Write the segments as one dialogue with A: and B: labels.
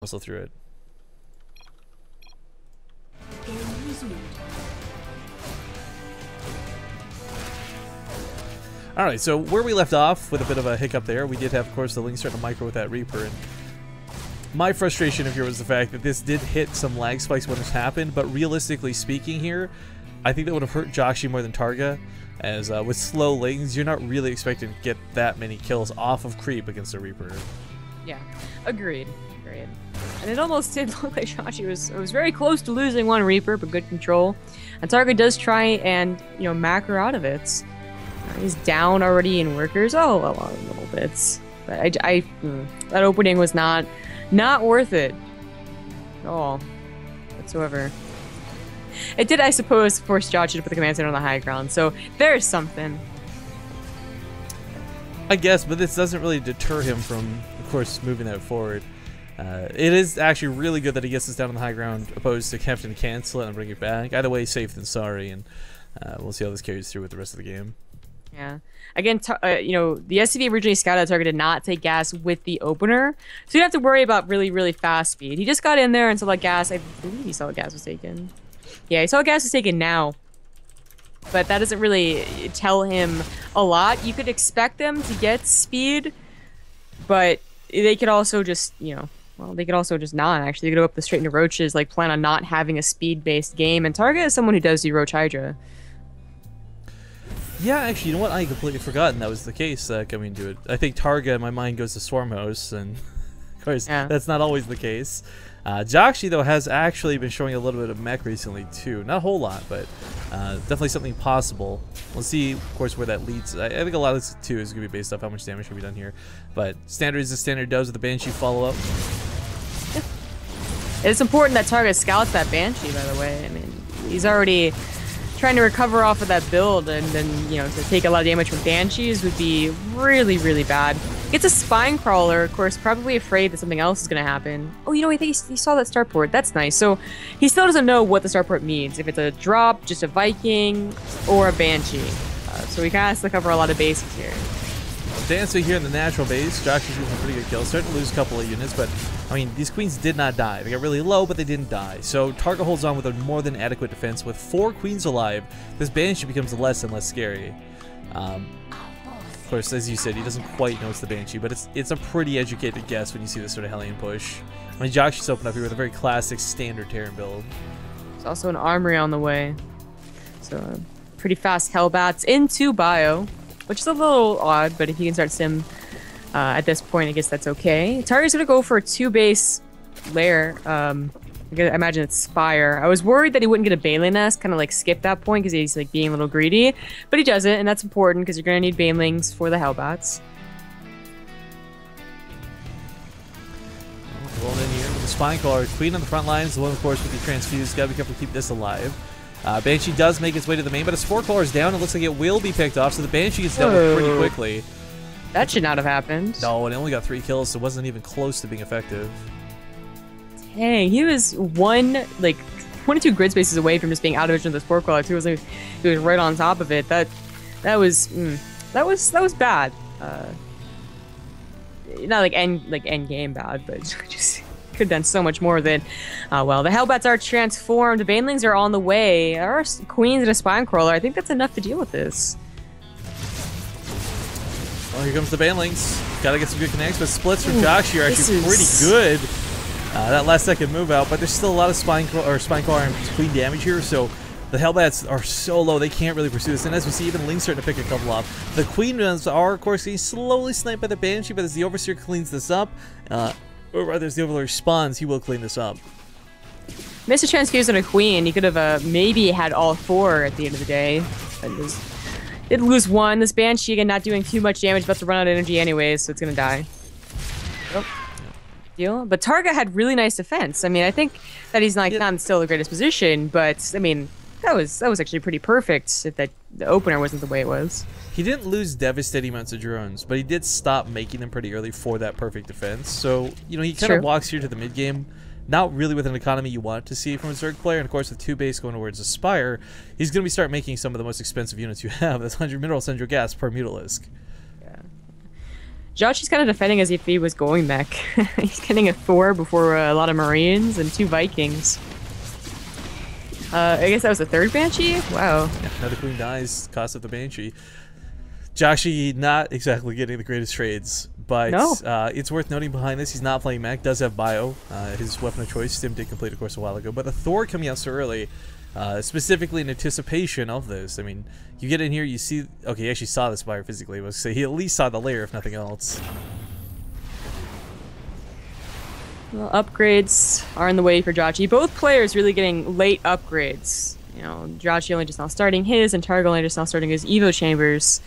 A: muscle through it. Alright, so where we left off with a bit of a hiccup there, we did have, of course, the Link starting to micro with that Reaper. And my frustration here was the fact that this did hit some lag spikes when this happened, but realistically speaking here, I think that would have hurt Jjakji more than TargA, as with slow Lings, you're not really expecting to get that many kills off of creep against a Reaper.
B: Yeah, agreed. And it almost did look like Jjakji was very close to losing one Reaper, but good control. And TargA does try and, macro out of it. He's down already in workers. Oh, a lot of little bits. But that opening was not worth it at all, whatsoever. It did, I suppose, force Jjakji to put the command center on the high ground, so there's something.
A: I guess, but this doesn't really deter him from, of course, moving that forward. It is actually really good that he gets this down on the high ground, opposed to having to cancel it and bring it back. Either way, safe than sorry, and we'll see how this carries through with the rest of the game.
B: Yeah. Again, the SCV originally scouted that TargA did not take gas with the opener, so you don't have to worry about really, really fast speed. He just got in there and saw that gas. I believe he saw what gas was taken. Yeah, he saw gas was taken now. But that doesn't really tell him a lot. You could expect them to get speed, but they could also just, well, they could also just not, actually. They could go up the straight into Roaches, plan on not having a speed-based game. And TargA is someone who does do Roach Hydra.
A: Yeah, actually, you know what? I completely forgotten that was the case coming to it. I think TargA, in my mind, goes to Swarm Host, and of course, that's not always the case. Jjakji, though, has actually been showing a little bit of mech recently, too. Not a whole lot, but definitely something possible. We'll see, of course, where that leads. I think a lot of this, too, is going to be based off how much damage can be done here. But standard is the standard does with the Banshee follow-up.
B: It's important that TargA scouts that Banshee, by the way. I mean, he's already trying to recover off of that build, and then, to take a lot of damage from Banshees would be really, really bad. Gets a Spine Crawler, of course, probably afraid that something else is going to happen. Oh, I think he saw that starport. That's nice. So he still doesn't know what the starport means. If it's a drop, just a Viking, or a Banshee. So he kind of has to cover a lot of bases here.
A: Dancing here in the natural base, Jjakji's getting some pretty good kills. Starting to lose a couple of units, but I mean, these queens did not die. They got really low, but they didn't die. So TargA holds on with a more than adequate defense. With 4 queens alive, this Banshee becomes less and less scary. Of course, as you said, he doesn't quite know it's the Banshee, but it's a pretty educated guess when you see this sort of Hellion push. I mean, Jjakji's opened up here with a very classic standard Terran build.
B: There's also an armory on the way. So pretty fast Hellbats into Bio, which is a little odd, but if you can start Sim at this point, I guess that's okay. TargA's gonna go for a 2-base lair. I imagine it's Spire. I was worried that he wouldn't get a Baneling Nest, kind of skip that point because he's being a little greedy, but he doesn't, and that's important because you're gonna need Banelings for the Hellbats.
A: Rolling in here with the Spine Crawler. Queen on the front lines, the one, of course, with the transfused. Gotta be careful to keep this alive. Banshee does make its way to the main, but a Spore Crawler is down. It looks like it will be picked off, so the Banshee gets dealt with pretty quickly.
B: That should not have happened.
A: No, and it only got 3 kills, so it wasn't even close to being effective.
B: Dang, he was one or 2 grid spaces away from just being out of vision of the Spore Crawler too. He was right on top of it. That was bad. Not end game bad, but just could have done so much more with it. Well, the Hellbats are transformed. The Banelings are on the way. There are queens and a Spine Crawler. I think that's enough to deal with this.
A: Well, here comes the Banelings. Gotta get some good connects, but splits from Jjakji are actually pretty good. That last second move out, but there's still a lot of Spine Crawler and Queen damage here, so the Hellbats are so low they can't really pursue this. And as we see, even Link's starting to pick a couple off. The Queen ones are, of course, getting slowly sniped by the Banshee, but as the Overseer cleans this up, or rather as the Overlord spawns, he will clean this up.
B: Missed a transfuse on a Queen. He could have maybe had all 4 at the end of the day. Did lose 1. This Banshee, again, not doing too much damage, about to run out of energy anyways, so it's gonna die. Oh. Deal. But TargA had really nice defense. I mean, I think that he's not still the greatest position, but I mean, that was actually pretty perfect if that the opener wasn't the way it was.
A: He didn't lose devastating amounts of drones, but he did stop making them pretty early for that perfect defense. So, he kind of walks here to the mid game, not really with an economy you want to see from a Zerg player, and of course with 2 base going towards Aspire, he's going to start making some of the most expensive units you have. That's 100 mineral, 100 gas per Mutalisk.
B: Yeah. Jjakji's kind of defending as if he was going back. He's getting a Thor before a lot of Marines and 2 Vikings. I guess that was the 3rd Banshee? Wow.
A: Yeah, another queen dies, cost of the Banshee. Jjakji not exactly getting the greatest trades, but
B: no.
A: It's worth noting behind this, he's not playing mech, does have bio. His weapon of choice, Stim did complete, of course, a while ago. But the Thor coming out so early, specifically in anticipation of this. I mean, you get in here, you see... Okay, he actually saw the Spire physically, but so he at least saw the layer, if nothing else.
B: Well, upgrades are in the way for Jjakji. Both players really getting late upgrades. You know, Jjakji only just now starting his, and TargA only just now starting his Evo chambers.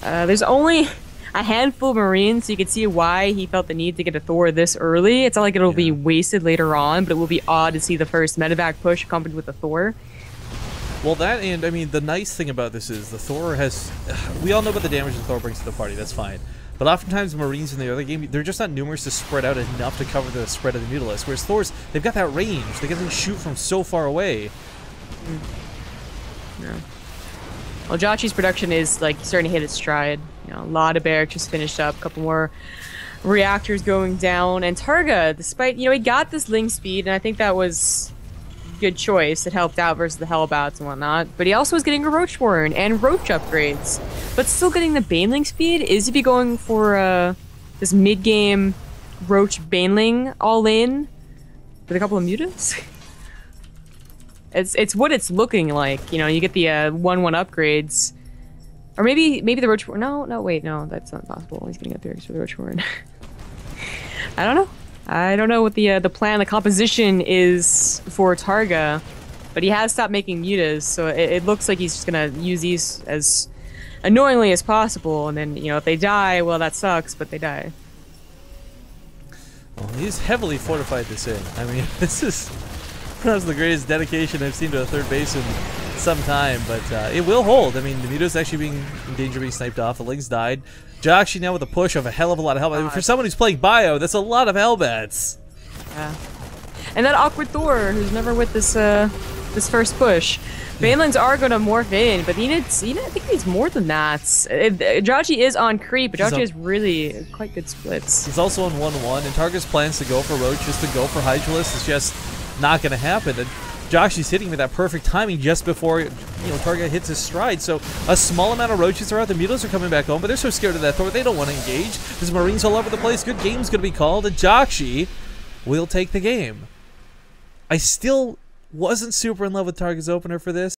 B: There's only a handful of Marines, so you can see why he felt the need to get a Thor this early. It's not like it'll be wasted later on, but it will be odd to see the first medevac push accompanied with a Thor.
A: Well, that, and I mean, the nice thing about this is the Thor has... We all know about the damage the Thor brings to the party, that's fine. But oftentimes Marines in the other game, they're just not numerous to spread out enough to cover the spread of the Mutalisk. Whereas Thors, they've got that range. They can shoot from so far away.
B: Yeah. Well, Jjakji's production is like starting to hit its stride. You know, a lot of barracks just finished up, a couple more reactors going down, and TargA, despite, you know, he got this Ling speed, and I think that was a good choice. It helped out versus the Hellbats and whatnot, but he also was getting a Roach Warren and Roach upgrades, but still getting the Baneling speed. Is he be going for this mid-game Roach Baneling all in with a couple of mutants? It's what it's looking like. You know, you get the 1/1 upgrades. Or maybe the Roach Warren. No, wait, no, that's not possible. He's getting up there for the Roach Warren. I don't know. I don't know what the plan, the composition is for TargA, but he has stopped making mutas, so it looks like he's just gonna use these as annoyingly as possible, and then, you know, if they die, well, that sucks, but they die.
A: Well, he's heavily fortified this in. I mean, this is perhaps the greatest dedication I've seen to a third base in some time, but it will hold. I mean, the Muta's actually being in danger of being sniped off. The Lings died. Jjakji now with a push of a hell of a lot of Hellbats. I mean, for someone who's playing Bio, that's a lot of Hellbats.
B: Yeah. And that awkward Thor, who's never with this this first push. Banelings are going to morph in, but I think he needs more than that. Jjakji is on creep, but Jjakji has really quite good splits.
A: He's also on 1/1, and TargA's plans to go for Roach, just to go for Hydralisk, is just not going to happen. And Jjakji's hitting with that perfect timing just before, you know, TargA hits his stride. So a small amount of Roaches are out. The Mutals are coming back home, but they're so scared of that Thor, they don't want to engage. There's Marines all over the place. Good game's going to be called, and Jjakji will take the game. I still wasn't super in love with TargA's opener for this.